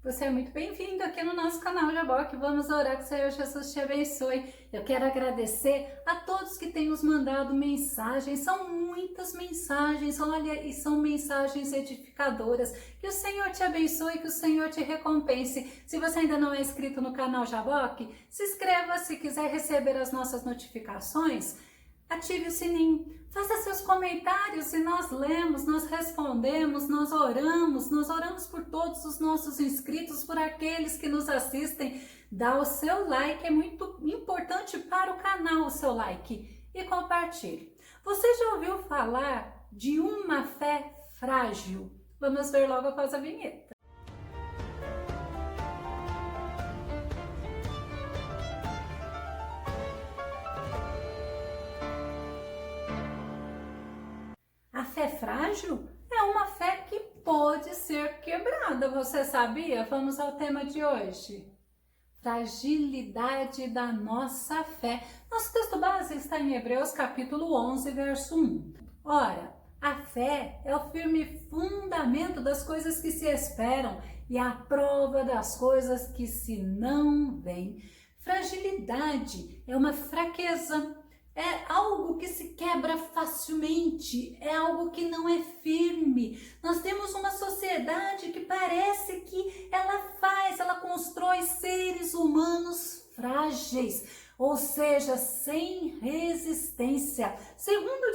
Você é muito bem-vindo aqui no nosso canal Jaboque. Vamos orar que o Senhor Jesus te abençoe. Eu quero agradecer a todos que têm nos mandado mensagens. São muitas mensagens, olha, e são mensagens edificadoras. Que o Senhor te abençoe, que o Senhor te recompense. Se você ainda não é inscrito no canal Jaboque, se inscreva. Se quiser receber as nossas notificações, ative o sininho, faça seus comentários e nós lemos, nós respondemos, nós oramos por todos os nossos inscritos, por aqueles que nos assistem. Dá o seu like, é muito importante para o canal o seu like, e compartilhe. Você já ouviu falar de uma fé frágil? Vamos ver logo após a vinheta. A fé frágil é uma fé que pode ser quebrada, você sabia? Vamos ao tema de hoje. Fragilidade da nossa fé. Nosso texto base está em Hebreus capítulo 11, verso 1. Ora, a fé é o firme fundamento das coisas que se esperam e a prova das coisas que se não veem. Fragilidade é uma fraqueza. É algo que se quebra facilmente, é algo que não é firme. Nós temos uma sociedade que parece que ela constrói seres humanos frágeis, ou seja, sem resistência. Segundo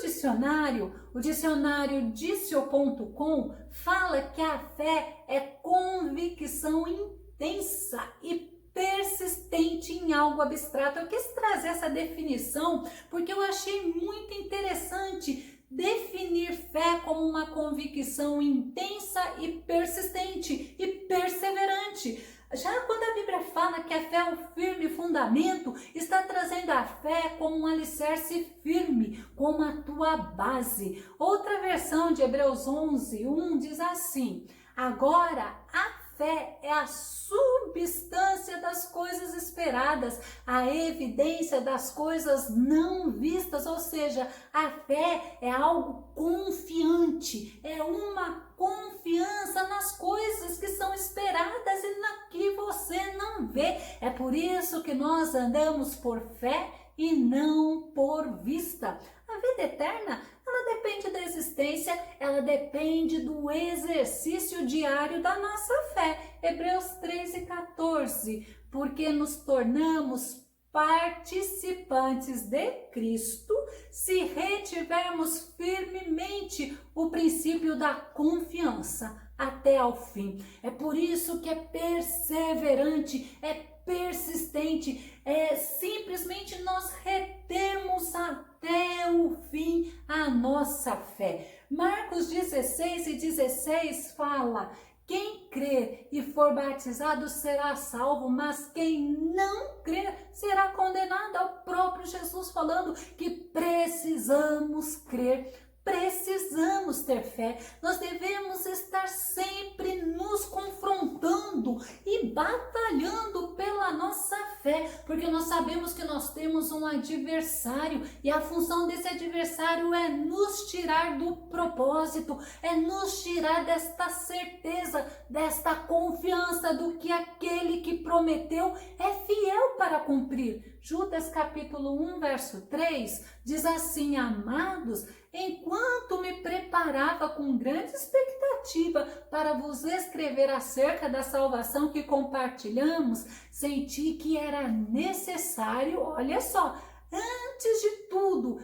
o dicionário Dicio.com fala que a fé é convicção intensa e persistente em algo abstrato. Eu quis trazer essa definição porque eu achei muito interessante definir fé como uma convicção intensa e persistente e perseverante. Já quando a Bíblia fala que a fé é um firme fundamento, está trazendo a fé como um alicerce firme, como a tua base. Outra versão de Hebreus 11, 1 diz assim: agora a fé é a substância das coisas esperadas, a evidência das coisas não vistas, ou seja, a fé é algo confiante, é uma confiança nas coisas que são esperadas e na que você não vê. É por isso que nós andamos por fé e não por vista. A vida eterna, ela depende da existência, ela depende do exercício diário da nossa fé. Hebreus 13:14, porque nos tornamos participantes de Cristo se retivermos firmemente o princípio da confiança até ao fim. É por isso que é perseverante, é persistente, é simplesmente nós retermos até o fim a nossa fé. Marcos 16:16 fala: quem crer e for batizado será salvo, mas quem não crer será condenado. É o próprio Jesus falando que precisamos crer. Precisamos ter fé, nós devemos estar sempre nos confrontando e batalhando pela nossa fé, porque nós sabemos que nós temos um adversário e a função desse adversário é nos tirar do propósito, é nos tirar desta certeza, desta confiança do que aquele que prometeu é fiel para cumprir. Judas capítulo 1, verso 3 diz assim: amados, enquanto me preparava com grande expectativa para vos escrever acerca da salvação que compartilhamos, senti que era necessário, olha só, antes de tudo,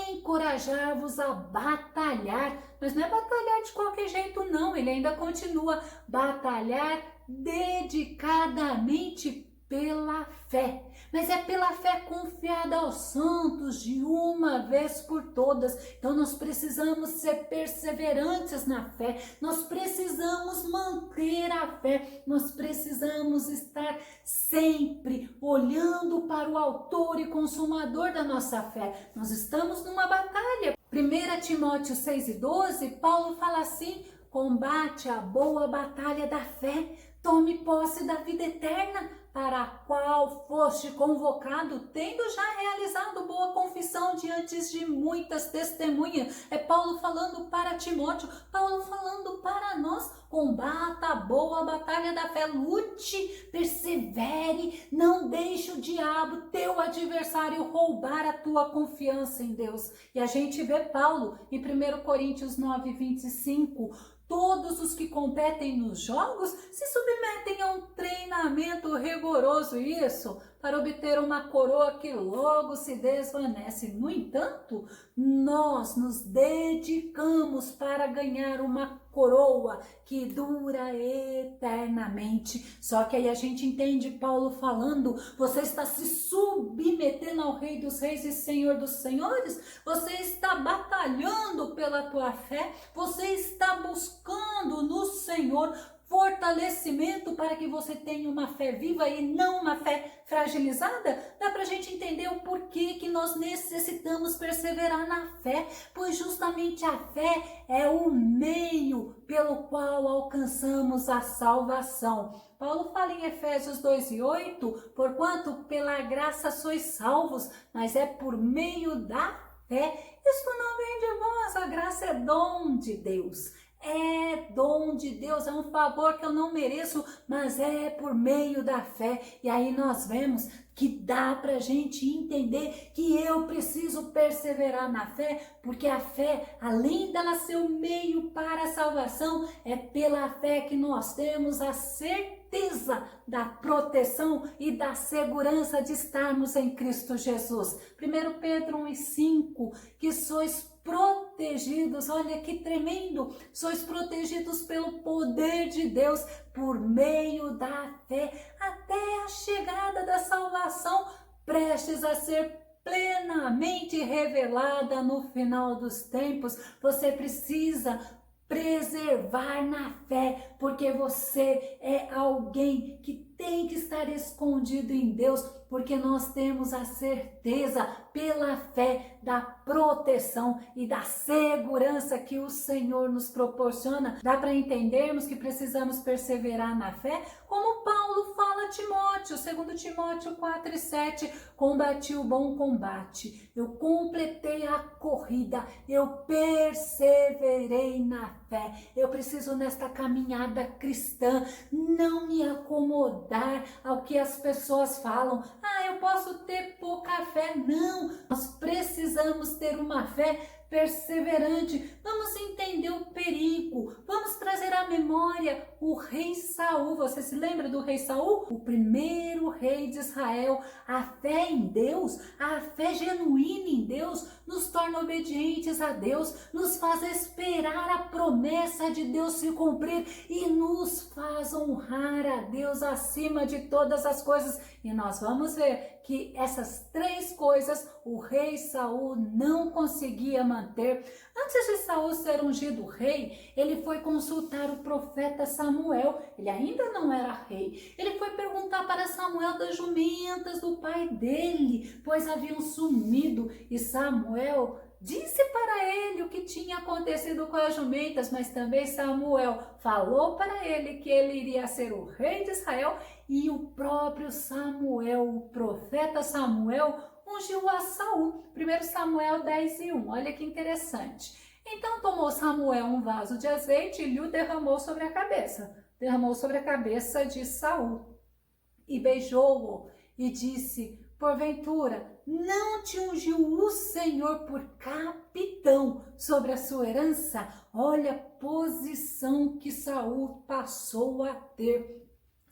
encorajar-vos a batalhar. Mas não é batalhar de qualquer jeito não, ele ainda continua: batalhar dedicadamente pela fé, mas é pela fé confiada aos santos de uma vez por todas. Então nós precisamos ser perseverantes na fé, nós precisamos manter a fé, nós precisamos estar sempre olhando para o autor e consumador da nossa fé. Nós estamos numa batalha. 1 Timóteo 6:12, Paulo fala assim: combate a boa batalha da fé. Tome posse da vida eterna, para a qual foste convocado, tendo já realizado boa confissão diante de muitas testemunhas. É Paulo falando para Timóteo, Paulo falando para nós. Combata a boa batalha da fé, lute, persevere, não deixe o diabo, teu adversário, roubar a tua confiança em Deus. E a gente vê Paulo em 1 Coríntios 9, 25, todos os que competem nos jogos se submetem a um treinamento rigoroso, isso para obter uma coroa que logo se desvanece. No entanto, nós nos dedicamos para ganhar uma coroa que dura eternamente. Só que aí a gente entende Paulo falando, você está se submetendo ao Rei dos Reis e Senhor dos Senhores, você está batalhando pela tua fé, você está buscando no Senhor fortalecimento para que você tenha uma fé viva e não uma fé fragilizada. Dá para a gente entender o porquê que nós necessitamos perseverar na fé, pois justamente a fé é o meio pelo qual alcançamos a salvação. Paulo fala em Efésios 2:8, porquanto pela graça sois salvos, mas é por meio da fé. Isso não vem de vós, a graça é dom de Deus. É dom de Deus, é um favor que eu não mereço, mas é por meio da fé. E aí nós vemos que dá para a gente entender que eu preciso perseverar na fé, porque a fé, além dela ser o meio para a salvação, é pela fé que nós temos a certeza da proteção e da segurança de estarmos em Cristo Jesus. 1 Pedro 1:5, que sois protegidos, olha que tremendo, sois protegidos pelo poder de Deus por meio da fé, até a chegada da salvação, prestes a ser plenamente revelada no final dos tempos. Você precisa preservar na fé, porque você é alguém que tem que estar escondido em Deus, porque nós temos a certeza pela fé da proteção e da segurança que o Senhor nos proporciona. Dá para entendermos que precisamos perseverar na fé, como Paulo fala a Timóteo, 2 Timóteo 4:7, combati o bom combate, eu completei a corrida, eu perseverei na fé. Eu preciso nesta caminhada cristã não me acomodar ao que as pessoas falam. Eu posso ter pouca fé. Não, nós precisamos ter uma fé perseverante. Vamos entender o perigo, vamos trazer à memória o rei Saul. Você se lembra do rei Saul? O primeiro rei de Israel. A fé em Deus, a fé genuína em Deus, nos torna obedientes a Deus, nos faz esperar a promessa de Deus se cumprir e nos faz honrar a Deus acima de todas as coisas. E nós vamos ver que essas três coisas o rei Saul não conseguia manter. Antes de Saul ser ungido rei, ele foi consultar o profeta Samuel. Ele ainda não era rei. Ele foi perguntar para Samuel das jumentas do pai dele, pois haviam sumido. E Samuel disse para ele o que tinha acontecido com as jumentas, mas também Samuel falou para ele que ele iria ser o rei de Israel, e o próprio Samuel, o profeta Samuel, ungiu a Saul. 1 Samuel 10:1, olha que interessante. Então tomou Samuel um vaso de azeite e lhe o derramou sobre a cabeça. Derramou sobre a cabeça de Saul e beijou-o e disse: porventura, não te ungiu o Senhor por capitão sobre a sua herança? Olha a posição que Saul passou a ter.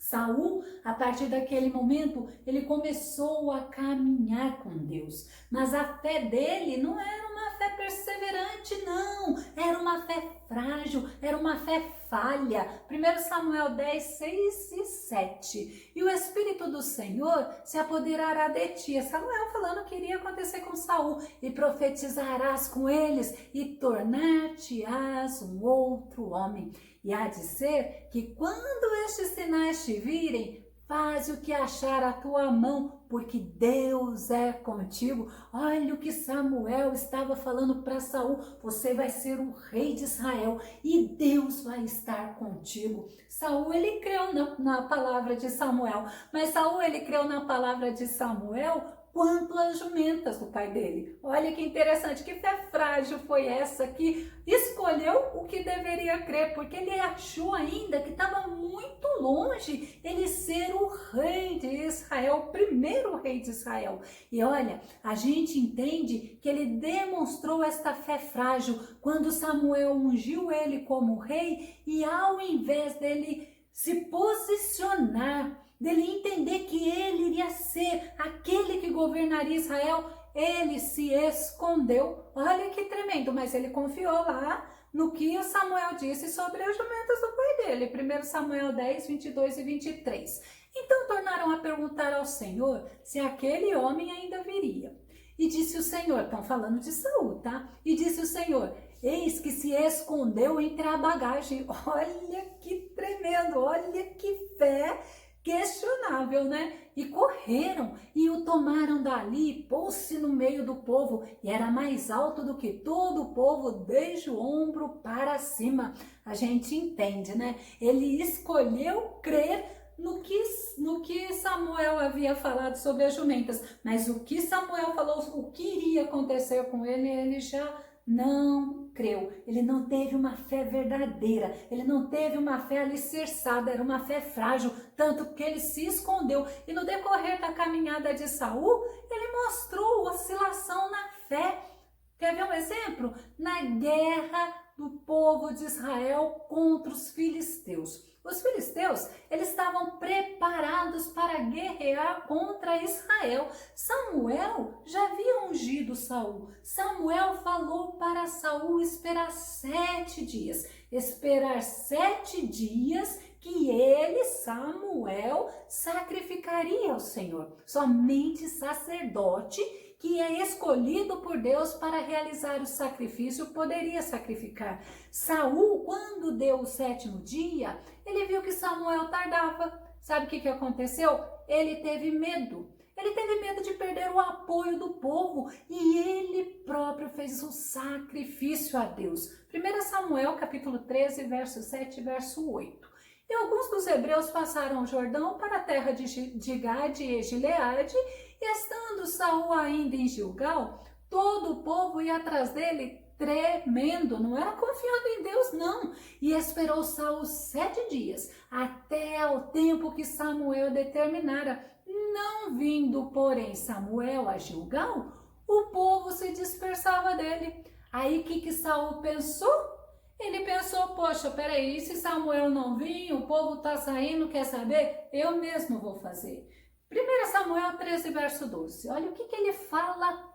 Saul, a partir daquele momento, ele começou a caminhar com Deus. Mas a fé dele não era uma fé perseverante, não. Era uma fé frágil, era uma fé falha. 1 Samuel 10:6-7. E o Espírito do Senhor se apoderará de ti. Samuel falando que iria acontecer com Saul. E profetizarás com eles e tornar-te-ás um outro homem. E há de ser que quando estes sinais te virem, Faz o que achar a tua mão, porque Deus é contigo. Olha o que Samuel estava falando para Saul. Você vai ser o rei de Israel e Deus vai estar contigo. Saul, ele creu na palavra de Samuel, mas Saul, ele creu na palavra de Samuel quanto às jumentas do pai dele. Olha que interessante, que fé frágil foi essa que escolheu o que deveria crer, porque ele achou ainda que estava muito longe ele ser o rei de Israel, o primeiro rei de Israel. E olha, a gente entende que ele demonstrou esta fé frágil quando Samuel ungiu ele como rei e ao invés dele se posicionar, dele entender que ele iria ser aquele que governaria Israel, ele se escondeu. Olha que tremendo, mas ele confiou lá no que o Samuel disse sobre as jumentas do pai dele. 1 Samuel 10, 22 e 23. Então tornaram a perguntar ao Senhor se aquele homem ainda viria. E disse o Senhor, estão falando de Saul, tá? E disse o Senhor, eis que se escondeu entre a bagagem. Olha que tremendo, olha que fé questionável, né? E correram e o tomaram dali, pôs-se no meio do povo e era mais alto do que todo o povo, desde o ombro para cima. A gente entende, né? Ele escolheu crer no que Samuel havia falado sobre as jumentas, mas o que Samuel falou, o que iria acontecer com ele, ele já não creu, ele não teve uma fé verdadeira, ele não teve uma fé alicerçada, era uma fé frágil, tanto que ele se escondeu. E no decorrer da caminhada de Saul, ele mostrou oscilação na fé. Quer ver um exemplo? Na guerra do povo de Israel contra os filisteus. Os filisteus, eles estavam preparados para guerrear contra Israel. Samuel já havia ungido Saul. Samuel falou para Saul esperar 7 dias. Esperar 7 dias que ele, Samuel, sacrificaria ao Senhor. Somente sacerdote que é escolhido por Deus para realizar o sacrifício poderia sacrificar. Saul, quando deu o 7º dia, ele viu que Samuel tardava. Sabe o que aconteceu? Ele teve medo. Ele teve medo de perder o apoio do povo e ele próprio fez um sacrifício a Deus. 1 Samuel, capítulo 13, verso 7 e verso 8. E alguns dos hebreus passaram o Jordão para a terra de Gade e Gileade, e estando Saul ainda em Gilgal, todo o povo ia atrás dele tremendo, não era confiando em Deus não, e esperou Saul 7 dias, até ao tempo que Samuel determinara. Não vindo, porém, Samuel a Gilgal, o povo se dispersava dele. Aí o que Saul pensou? Ele pensou, poxa, peraí, se Samuel não vir, o povo está saindo, quer saber? Eu mesmo vou fazer. 1 Samuel 13, verso 12. Olha o que ele fala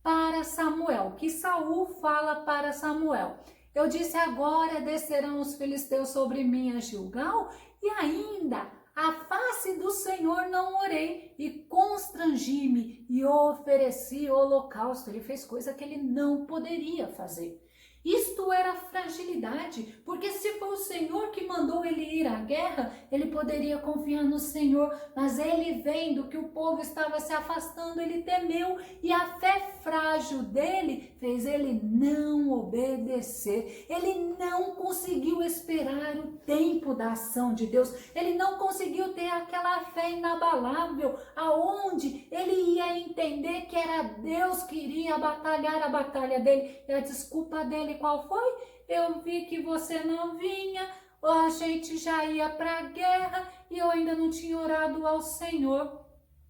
para Samuel, o que Saul fala para Samuel. Eu disse, agora descerão os filisteus sobre mim a Gilgal, e ainda a face do Senhor não orei, e constrangi-me e ofereci holocausto. Ele fez coisa que ele não poderia fazer. Isto era fragilidade, porque se foi o Senhor que mandou ele ir à guerra, ele poderia confiar no Senhor, mas ele vendo que o povo estava se afastando, ele temeu, e a fé frágil dele fez ele não obedecer. Ele não conseguiu esperar o tempo da ação de Deus, ele não conseguiu ter aquela fé inabalável, aonde ele ia entender que era Deus que iria batalhar a batalha dele, e a desculpa dele qual foi? Eu vi que você não vinha, a gente já ia para a guerra e eu ainda não tinha orado ao Senhor.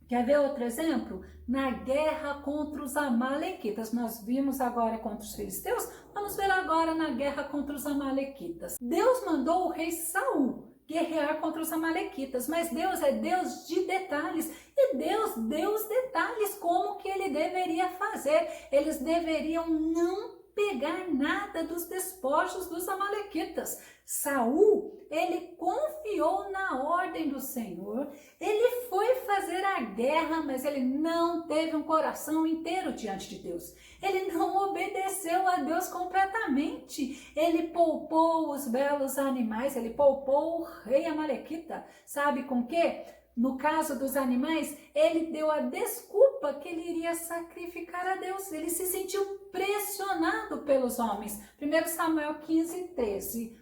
Quer ver outro exemplo? Na guerra contra os amalequitas. Nós vimos agora contra os filisteus, vamos ver agora na guerra contra os amalequitas. Deus mandou o rei Saul guerrear contra os amalequitas, mas Deus é Deus de detalhes, e Deus deu os detalhes como que ele deveria fazer. Eles deveriam não pegar nada dos despojos dos amalequitas. Saul, ele confiou na ordem do Senhor, ele foi fazer a guerra, mas ele não teve um coração inteiro diante de Deus. Ele não obedeceu a Deus completamente. Ele poupou os belos animais, ele poupou o rei amalequita. Sabe com quê? no caso dos animais, ele deu a desculpa que ele iria sacrificar a Deus. Ele se sentiu pressionado pelos homens. 1 Samuel 15, 13.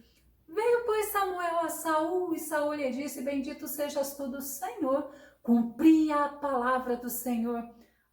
Veio, pois, Samuel a Saul, e Saul lhe disse: bendito sejas tu do Senhor. Cumpria a palavra do Senhor.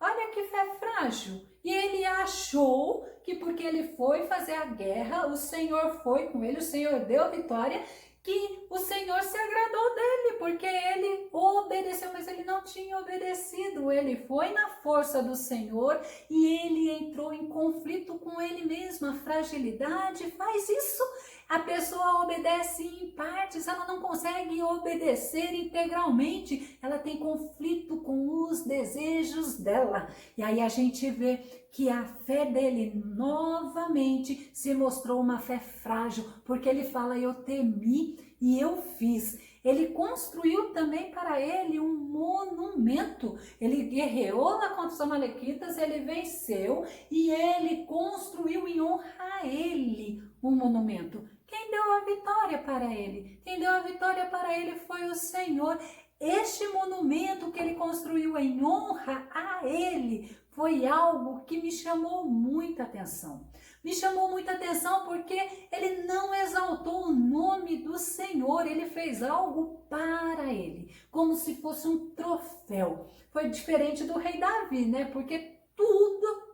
Olha que fé frágil. E ele achou que porque ele foi fazer a guerra, o Senhor foi com ele, o Senhor deu a vitória, que o Senhor se agradou dele, porque ele obedeceu, mas ele não tinha obedecido. Ele foi na força do Senhor e ele entrou em conflito com ele mesmo. A fragilidade faz isso. A pessoa obedece em partes, ela não consegue obedecer integralmente, ela tem conflito com os desejos dela. E aí a gente vê que a fé dele novamente se mostrou uma fé frágil, porque ele fala: eu temi e eu fiz. Ele construiu também para ele um monumento. Ele guerreou lá contra os amalequitas, ele venceu e ele construiu em honra a ele um monumento. Quem deu a vitória para ele? Quem deu a vitória para ele foi o Senhor. Este monumento que ele construiu em honra a ele foi algo que me chamou muita atenção. Me chamou muita atenção porque ele não exaltou o nome do Senhor, ele fez algo para ele, como se fosse um troféu. Foi diferente do rei Davi, né? Porque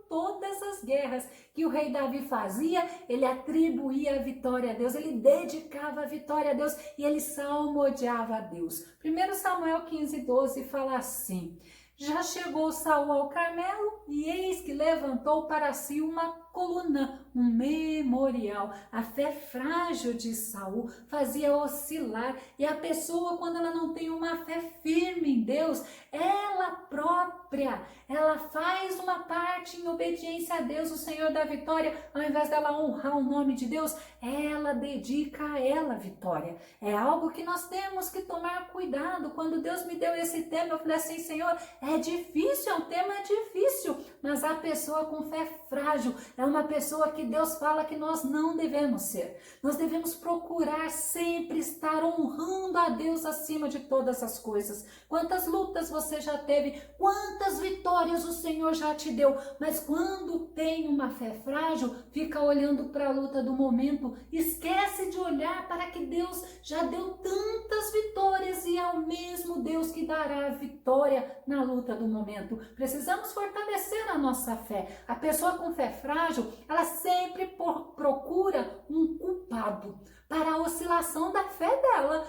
todas as guerras que o rei Davi fazia, ele atribuía a vitória a Deus, ele dedicava a vitória a Deus e ele salmodiava a Deus. 1 Samuel 15, 12 fala assim: já chegou Saul ao Carmelo e eis que levantou para si uma coluna, um memorial. A fé frágil de Saul fazia oscilar, e a pessoa, quando ela não tem uma fé firme em Deus, ela própria, ela faz uma parte em obediência a Deus, o Senhor da vitória. Ao invés dela honrar o nome de Deus, ela dedica a ela a vitória. É algo que nós temos que tomar cuidado. Quando Deus me deu esse tema, eu falei assim: Senhor, é difícil, é um tema difícil, mas a pessoa com fé frágil é uma pessoa que Deus fala que nós não devemos ser. Nós devemos procurar sempre estar honrando a Deus acima de todas as coisas. Quantas lutas você já teve, quantas vitórias o Senhor já te deu, mas quando tem uma fé frágil, fica olhando para a luta do momento, esquece de olhar para que Deus já deu tantas vitórias e é o mesmo Deus que dará a vitória na luta do momento. Precisamos fortalecer a nossa fé. A pessoa com fé frágil, ela sempre procura um culpado para a oscilação da fé dela.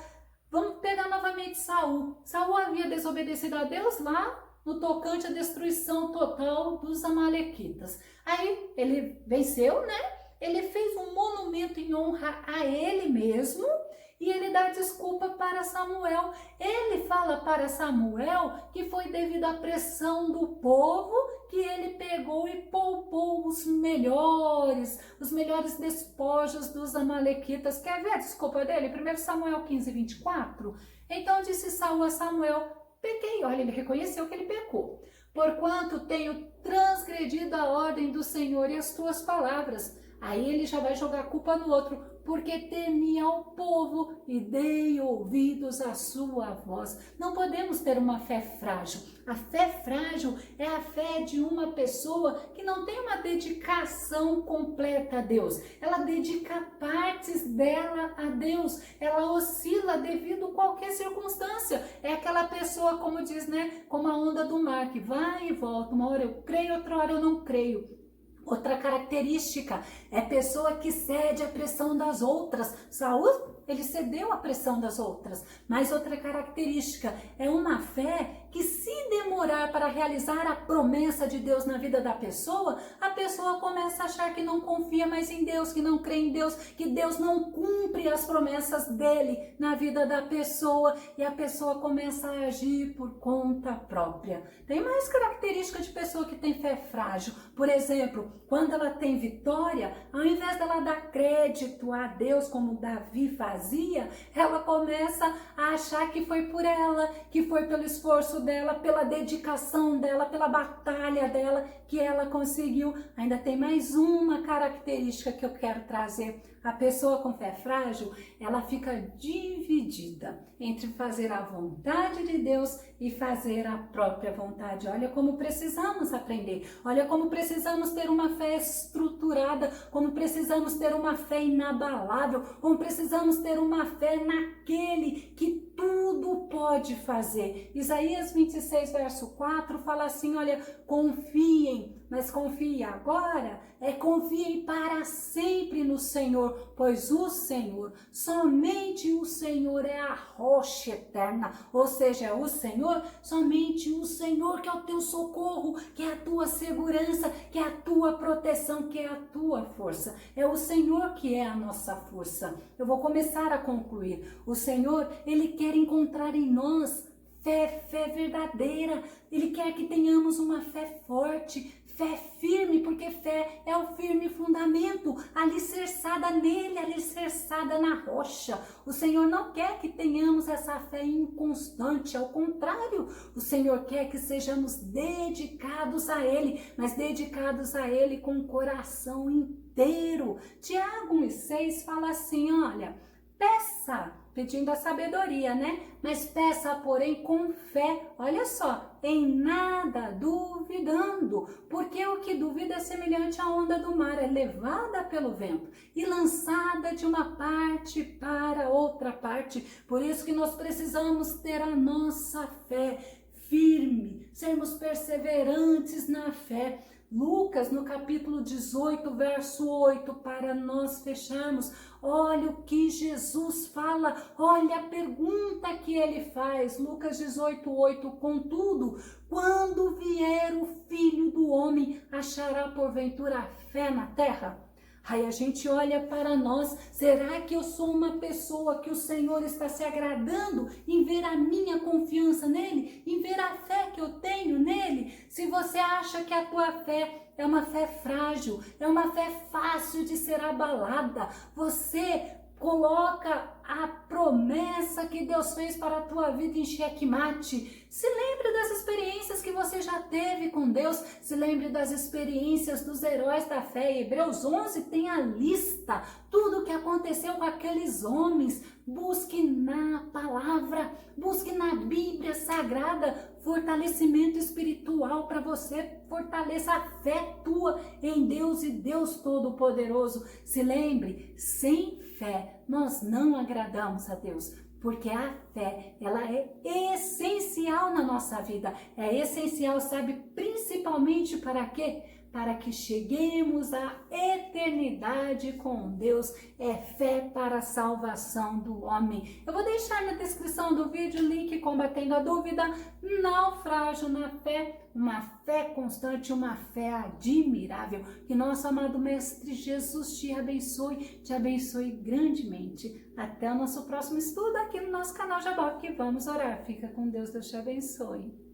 Vamos pegar novamente Saul. Saul havia desobedecido a Deus lá no tocante à destruição total dos amalequitas. Aí ele venceu, né? Ele fez um monumento em honra a ele mesmo e ele dá desculpa para Samuel. Ele fala para Samuel que foi devido à pressão do povo que ele pegou e poupou os melhores despojos dos amalequitas. Quer ver a desculpa dele? 1 Samuel 15, 24. Então disse Saul a Samuel: pequei. Olha, ele reconheceu que ele pecou. Porquanto tenho transgredido a ordem do Senhor e as tuas palavras. Aí ele já vai jogar a culpa no outro, porque temi ao povo e dei ouvidos à sua voz. Não podemos ter uma fé frágil. A fé frágil é a fé de uma pessoa que não tem uma dedicação completa a Deus. Ela dedica partes dela a Deus. Ela oscila devido a qualquer circunstância. É aquela pessoa, como diz, né, como a onda do mar, que vai e volta. Uma hora eu creio, outra hora eu não creio. Outra característica é pessoa que cede à pressão das outras. Saul, ele cedeu à pressão das outras. Mas outra característica é uma fé que, se demorar para realizar a promessa de Deus na vida da pessoa, a pessoa começa a achar que não confia mais em Deus, que não crê em Deus, que Deus não cumpre as promessas dele na vida da pessoa, e a pessoa começa a agir por conta própria. Tem mais característica de pessoa que tem fé frágil. Por exemplo, quando ela tem vitória, ao invés dela dar crédito a Deus como Davi fazia, ela começa a achar que foi por ela, que foi pelo esforço dela, pela dedicação dedicação dela, pela batalha dela que ela conseguiu. Ainda tem mais uma característica que eu quero trazer. A pessoa com fé frágil, ela fica dividida entre fazer a vontade de Deus e fazer a própria vontade. Olha como precisamos aprender, olha como precisamos ter uma fé estruturada, como precisamos ter uma fé inabalável, como precisamos ter uma fé naquele que tudo pode fazer. Isaías 26, verso 4 fala assim, olha, confiem, mas confie agora, confiem para sempre no Senhor, pois o Senhor, somente o Senhor é a rocha eterna, ou seja, é o Senhor, somente o Senhor que é o teu socorro, que é a tua segurança, que é a tua proteção, que é a tua força. É o Senhor que é a nossa força. Eu vou começar a concluir. O Senhor, Ele quer encontrar em nós fé verdadeira. Ele quer que tenhamos uma fé forte, fé firme, porque fé é o firme fundamento, alicerçada nele, alicerçada na rocha. O Senhor não quer que tenhamos essa fé inconstante, ao contrário, o Senhor quer que sejamos dedicados a Ele, mas dedicados a Ele com o coração inteiro. Tiago 1,6 fala assim, olha, peça, pedindo a sabedoria, né? Mas peça, porém, com fé, olha só, em nada duvidando, porque o que duvida é semelhante à onda do mar, é levada pelo vento e lançada de uma parte para outra parte. Por isso que nós precisamos ter a nossa fé firme, sermos perseverantes na fé. Lucas, no capítulo 18, verso 8, para nós fecharmos, olha o que Jesus fala, olha a pergunta que ele faz, Lucas 18, 8, contudo, quando vier o Filho do Homem, achará porventura fé na terra? Aí a gente olha para nós, será que eu sou uma pessoa que o Senhor está se agradando em ver a minha confiança nele, em ver a fé que eu tenho nele? Se você acha que a tua fé é uma fé frágil, é uma fé fácil de ser abalada, você coloca a promessa que Deus fez para a tua vida em xeque-mate. Se lembre das experiências que você já teve com Deus. Se lembre das experiências dos heróis da fé. Hebreus 11 tem a lista. Tudo o que aconteceu com aqueles homens. Busque na palavra. Busque na Bíblia Sagrada fortalecimento espiritual para você. Fortaleça a fé tua em Deus e Deus Todo-Poderoso. Se lembre, sem fé nós não agradamos a Deus, porque a fé, ela é essencial na nossa vida, é essencial, sabe, principalmente para quê? Para que cheguemos à eternidade com Deus, é fé para a salvação do homem. Eu vou deixar na descrição do vídeo o link Combatendo a Dúvida, Naufrágio na Fé, uma fé constante, uma fé admirável. Que nosso amado Mestre Jesus te abençoe grandemente. Até o nosso próximo estudo aqui no nosso canal Jaboque. Vamos orar. Fica com Deus, Deus te abençoe.